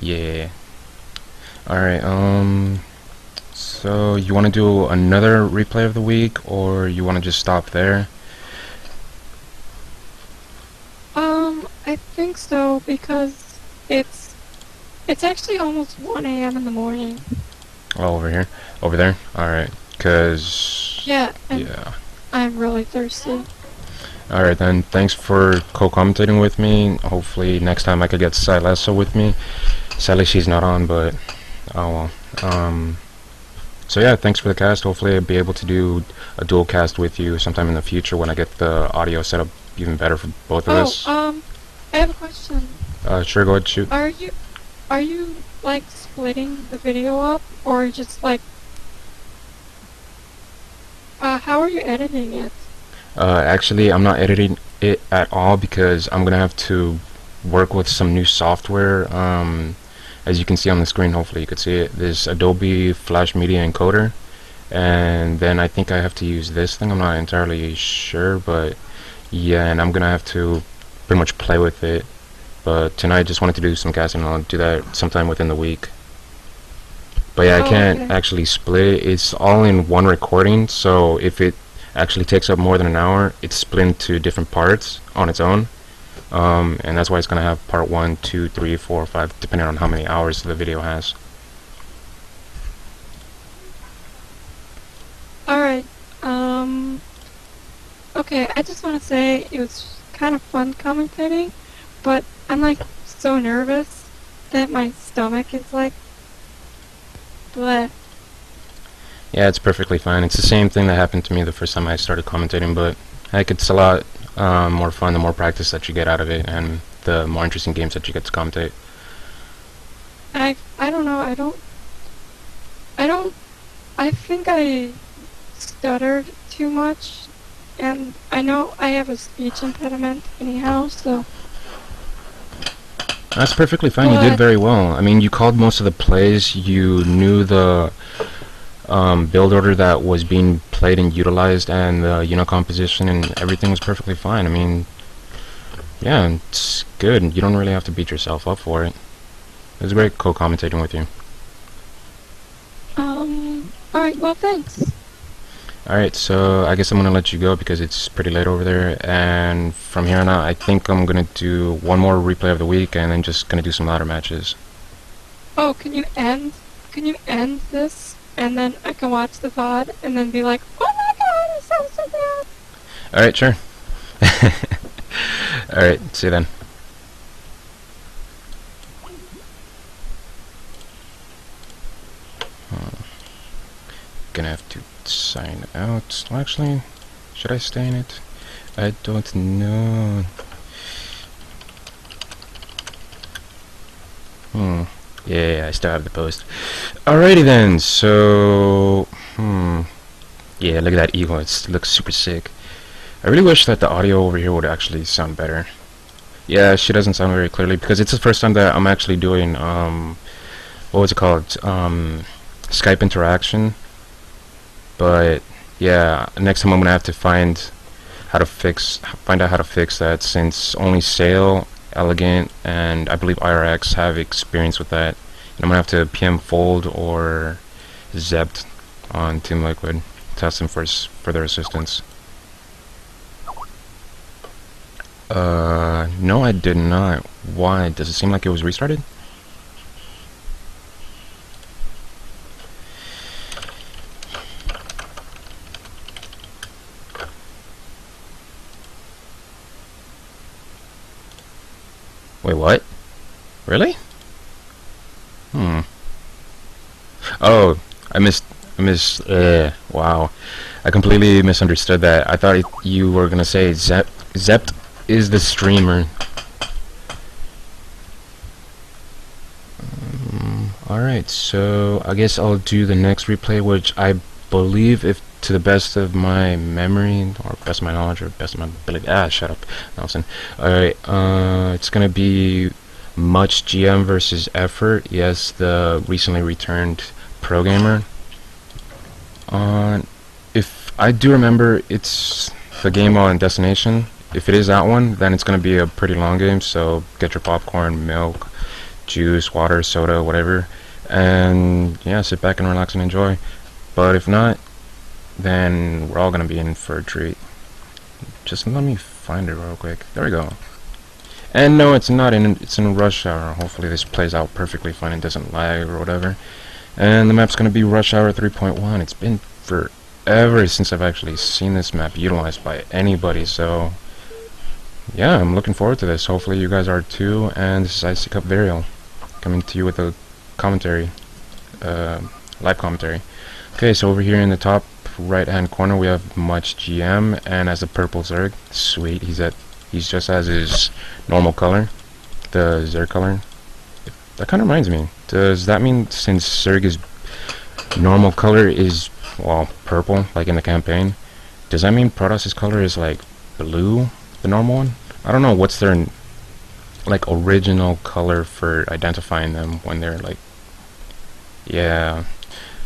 Yeah. Alright, so you want to do another replay of the week, or you want to just stop there? I think so because it's actually almost 1 a.m. in the morning. Oh, over here? Over there? Alright, cause... Yeah, and yeah. I'm really thirsty. Alright then, thanks for co-commentating with me. Hopefully next time I could get Silesso with me. Sadly she's not on, but... oh well. So yeah, thanks for the cast. Hopefully I'll be able to do a dual cast with you sometime in the future when I get the audio set up even better for both of us. I have a question. Sure, go ahead, shoot. Are you like splitting the video up or just like how are you editing it? Actually, I'm not editing it at all because I'm gonna have to work with some new software. As you can see on the screen, hopefully you could see it. This Adobe Flash Media Encoder, and then I think I have to use this thing. I'm not entirely sure, but yeah, and I'm gonna have to pretty much play with it. But tonight, I just wanted to do some casting, and I'll do that sometime within the week. But yeah, I can't actually split it. It's all in one recording, so if it actually takes up more than an hour, it's split into different parts on its own. And that's why it's gonna have part 1, 2, 3, 4, 5, depending on how many hours the video has. Alright, okay, I just want to say it was kind of fun commentating, but I'm like so nervous that my stomach is like bleh. Yeah, it's perfectly fine. It's the same thing that happened to me the first time I started commentating, but heck, it's a lot more fun the more practice that you get out of it, and the more interesting games that you get to commentate. I don't know, I think I stuttered too much, and I know I have a speech impediment anyhow, so... That's perfectly fine, you did very well. I mean, you called most of the plays, you knew the build order that was being played and utilized, and the composition, and everything was perfectly fine. I mean, yeah, it's good. You don't really have to beat yourself up for it. It was great co-commentating with you. Alright, well, thanks. Alright, so I guess I'm gonna let you go because it's pretty late over there, and from here on out, I think I'm gonna do one more replay of the week, and then just gonna do some ladder matches. Oh, can you end this, and then I can watch the VOD, and then be like, oh my god, it sounds so bad! Alright, sure. Alright, see you then. Gonna have to sign out. Well, actually, should I stay in it? I don't know. Yeah, I still have the post. Alrighty then, so... yeah, look at that eagle, it looks super sick. I really wish that the audio over here would actually sound better. Yeah, she doesn't sound very clearly, because it's the first time that I'm actually doing, what was it called? Skype interaction. But yeah, next time I'm gonna have to find out how to fix that, since only Sail, Elegant, and I believe IRX have experience with that. And I'm gonna have to PM Fold or Zept on Team Liquid to ask them for further assistance. No, I did not. Why? Does it seem like it was restarted? Wait, what? Really? Oh, wow. I completely misunderstood that. I thought you were gonna say Zept is the streamer. Alright, so I guess I'll do the next replay, which I believe, if to the best of my memory, or best of my knowledge, or best of my ability, shut up, Nelson. Alright, it's gonna be Much GM versus Effort, yes, the recently returned pro gamer. If I do remember, it's the game on Destination. If it is that one, then it's gonna be a pretty long game, so get your popcorn, milk, juice, water, soda, whatever, and yeah, sit back and relax and enjoy. But if not, then we're all gonna be in for a treat. Just let me find it real quick. There we go. And no, it's not in. It's in rush hour. Hopefully this plays out perfectly fine and doesn't lag or whatever. And the map's gonna be rush hour 3.1. It's been forever since I've actually seen this map utilized by anybody. So yeah, I'm looking forward to this. Hopefully you guys are too. And this is iccup Varial coming to you with a commentary, live commentary. Okay, so over here in the top right hand corner we have Much GM, and as a purple Zerg, sweet, he's just as his normal color, the Zerg color. That kind of reminds me, does that mean since Zerg is normal color is, well, purple, like in the campaign, does that mean Protoss's color is like blue, the normal one? I don't know what's their like original color for identifying them when they're like, yeah,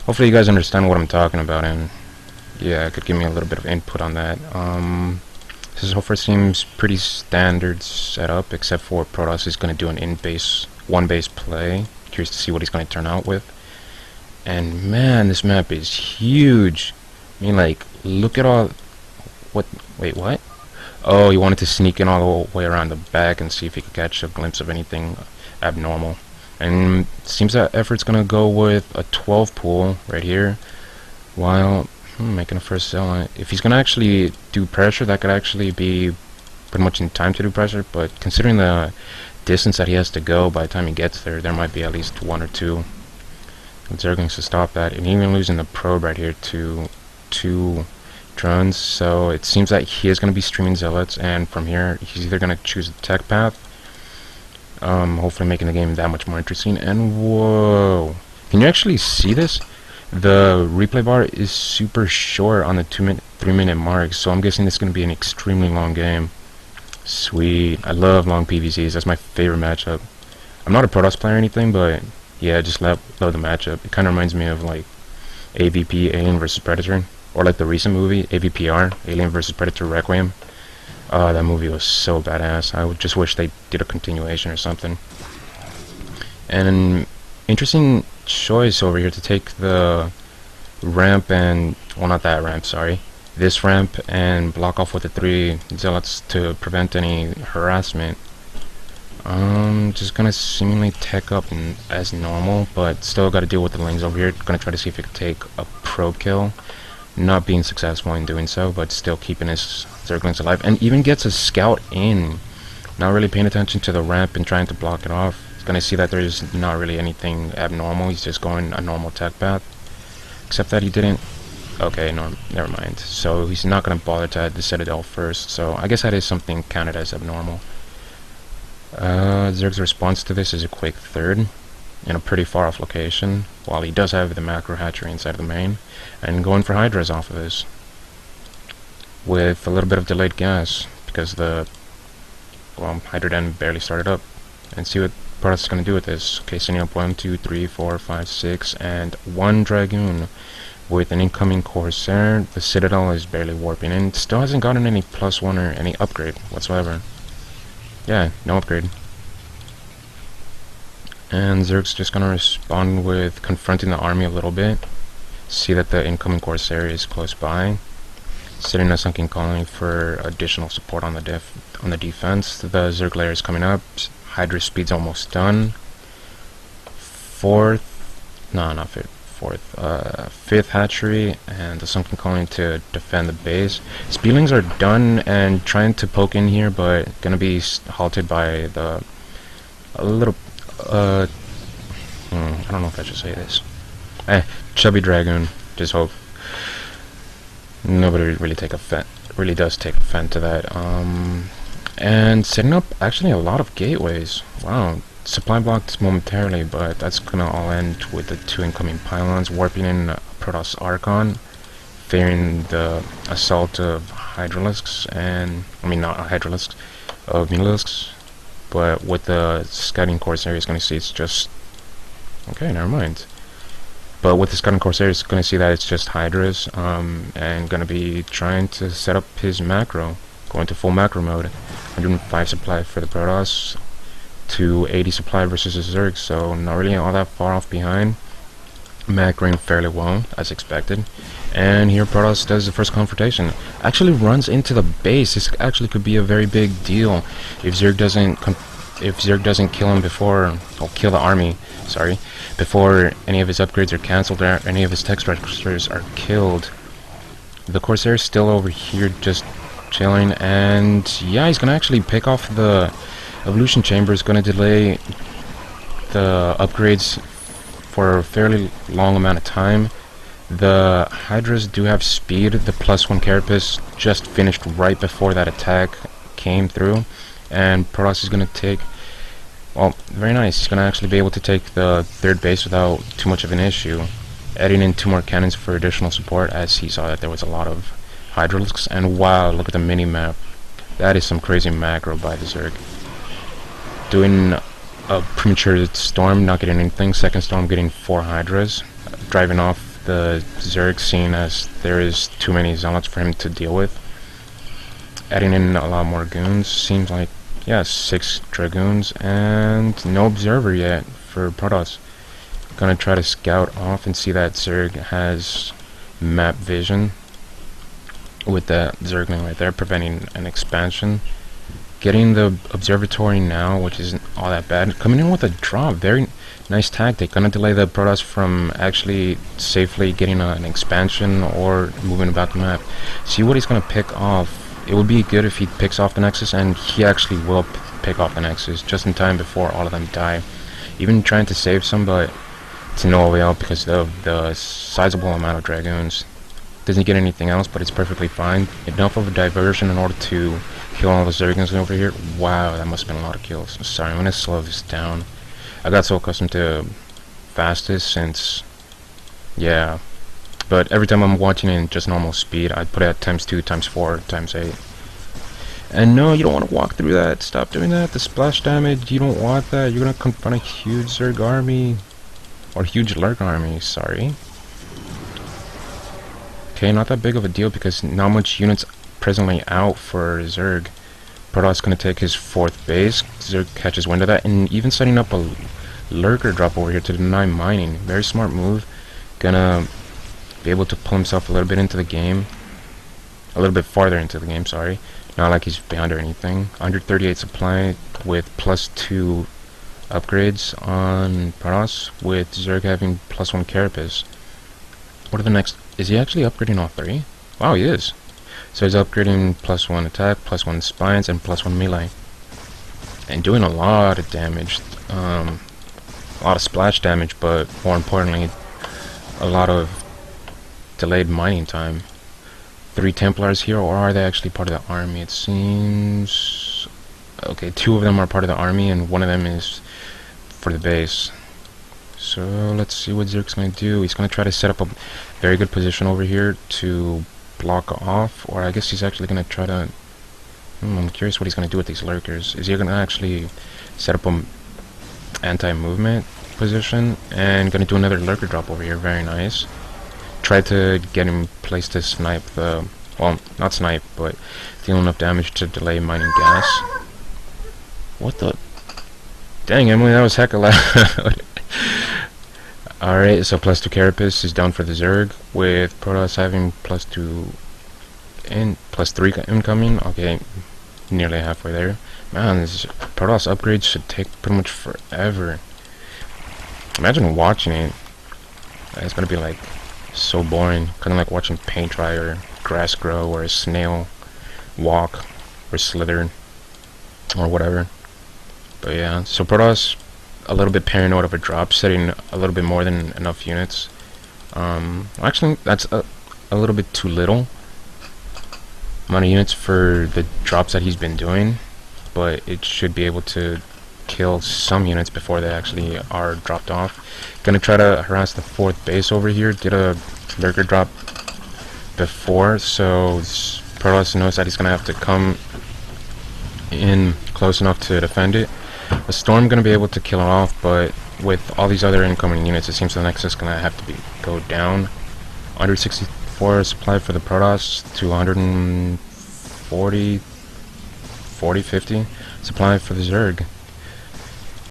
hopefully you guys understand what I'm talking about, and yeah, could give me a little bit of input on that. This so far seems pretty standard setup, except for Protoss is going to do an one base play. Curious to see what he's going to turn out with. And man, this map is huge. I mean, like, look at all. Wait, what? Oh, he wanted to sneak in all the way around the back and see if he could catch a glimpse of anything abnormal. And it seems that effort's going to go with a 12 pool right here, while making a first sell on it. If he's gonna actually do pressure, that could actually be pretty much in time to do pressure, but considering the distance that he has to go by the time he gets there, there might be at least one or two Zerglings to stop that, and even losing the probe right here to 2 drones. So it seems that he is going to be streaming zealots, and from here he's either going to choose the tech path, hopefully making the game that much more interesting. And whoa, can you actually see this? The replay bar is super short on the 3-minute mark, so I'm guessing this is going to be an extremely long game. Sweet. I love long PVCs. That's my favorite matchup. I'm not a Protoss player or anything, but yeah, I just love the matchup. It kind of reminds me of like AVP, Alien vs Predator, or like the recent movie AVPR, Alien vs Predator Requiem. That movie was so badass. I would just wish they did a continuation or something. And an interesting choice over here to take the ramp and, well, not that ramp, sorry, this ramp, and block off with the 3 zealots to prevent any harassment. Just gonna seemingly tech up as normal, but still gotta deal with the lanes over here. Gonna try to see if it could take a probe kill, not being successful in doing so, but still keeping his Zerglings alive, and even gets a scout in, not really paying attention to the ramp and trying to block it off. Gonna see that there's not really anything abnormal. He's just going a normal tech path, except that he didn't. Okay, no, never mind. So he's not gonna bother to add the Citadel first, so I guess that is something counted as abnormal. Zerg's response to this is a quick third in a pretty far off location, while he does have the macro hatchery inside of the main, and going for Hydras off of this with a little bit of delayed gas because the, well, Hydra Den barely started up. And see what Protoss is going to do with this. Okay, sending up 1, 2, 3, 4, 5, 6, and 1 Dragoon with an incoming Corsair. The Citadel is barely warping in. Still hasn't gotten any +1 or any upgrade whatsoever. Yeah, no upgrade. And Zerg's just going to respond with confronting the army a little bit. See that the incoming Corsair is close by. Setting a sunken colony for additional support on the defense. The Zerg layer is coming up. Hydra speed's almost done. Fifth hatchery and the sunken colony to defend the base. Speedlings are done and trying to poke in here, but gonna be halted by the I don't know if I should say this. Chubby Dragoon. Just hope nobody really does take offense to that. And setting up actually a lot of gateways. Wow. Supply blocked momentarily, but that's gonna all end with the 2 incoming pylons warping in Protoss Archon, fearing the assault of Hydralisks, and I mean not Hydralisks, of Mutalisks. But with the scouting Corsair, he's gonna see it's just okay. Never mind. But with the scouting Corsair, he's gonna see that it's just Hydras, and gonna be trying to set up his macro, going to full macro mode. 105 supply for the Protoss. to 80 supply versus a Zerg, so not really all that far off behind. Macroing fairly well, as expected. And here Protoss does the first confrontation. Actually runs into the base. This actually could be a very big deal if Zerg doesn't kill him before, or kill the army, sorry, before any of his upgrades are cancelled or any of his tech structures are killed. The Corsair is still over here just chilling, and yeah, he's gonna actually pick off the evolution chamber. Is gonna delay the upgrades for a fairly long amount of time. The Hydras do have speed. The +1 Carapace just finished right before that attack came through, and Protoss is gonna take, well, very nice. He's gonna actually be able to take the third base without too much of an issue. Adding in 2 more cannons for additional support, as he saw that there was a lot of Hydralisks. And wow, look at the mini-map. That is some crazy macro by the Zerg. Doing a premature storm, not getting anything. Second storm getting 4 Hydras. Driving off the Zerg, seeing as there is too many Zealots for him to deal with. Adding in a lot more goons. Seems like, yeah, 6 Dragoons. And no Observer yet for Protoss. Gonna try to scout off and see that Zerg has map vision with that Zergling right there, preventing an expansion. Getting the observatory now, which isn't all that bad. Coming in with a drop, very nice tactic. Gonna delay the Protoss from actually safely getting an expansion or moving about the map. See what he's gonna pick off. It would be good if he picks off the Nexus, and he actually will pick off the Nexus just in time before all of them die. Even trying to save some, but to no avail because of the sizable amount of Dragoons. Doesn't get anything else, but it's perfectly fine. Enough of a diversion in order to kill all the Zergans over here. Wow, that must have been a lot of kills. Sorry, I'm gonna slow this down. I got so accustomed to fastest since, yeah. But every time I'm watching in just normal speed, I put it at ×2, ×4, ×8. And no, you don't want to walk through that. Stop doing that. The splash damage, you don't want that. You're gonna confront a huge Zerg army. Or huge Lurk army, sorry. Okay, not that big of a deal because not much units presently out for Zerg. Protoss gonna take his 4th base. Zerg catches wind of that, and even setting up a Lurker drop over here to deny mining. Very smart move. Gonna be able to pull himself a little bit into the game. A little bit farther into the game, sorry. Not like he's behind or anything. 138 supply with +2 upgrades on Protoss, with Zerg having +1 Carapace. What are the next? Is he actually upgrading all 3? Wow, he is. So he's upgrading +1 attack, +1 spines, and +1 melee. And doing a lot of damage. A lot of splash damage, but more importantly, a lot of delayed mining time. 3 Templars here, or are they actually part of the army? It seems... Okay, 2 of them are part of the army, and 1 of them is for the base. So let's see what Zerg's going to do. He's going to try to set up a very good position over here to block off, or I guess he's actually going to try to... I'm curious what he's going to do with these Lurkers. Is he going to actually set up a anti-movement position and going to do another Lurker drop over here? Very nice. Try to get him placed to snipe the... Well, not snipe, but deal enough damage to delay mining gas. What the... Dang, Emily, that was hecka loud. Alright, so +2 Carapace is down for the Zerg, with Protoss having +2 and +3 incoming. Okay, nearly halfway there. Man, this Protoss upgrades should take pretty much forever. Imagine watching it. It's gonna be like so boring, kind of like watching paint dry or grass grow or a snail walk or slither or whatever. But yeah, so Protoss a little bit paranoid of a drop, setting a little bit more than enough units. Actually, that's a little bit too little amount of units for the drops that he's been doing, but it should be able to kill some units before they actually are dropped off. Gonna try to harass the 4th base over here, get a Lurker drop before, so Protoss knows that he's gonna have to come in close enough to defend it. The Storm gonna be able to kill it off, but with all these other incoming units, it seems the Nexus gonna have to go down. 164 supply for the Protoss to 140, 50 supply for the Zerg.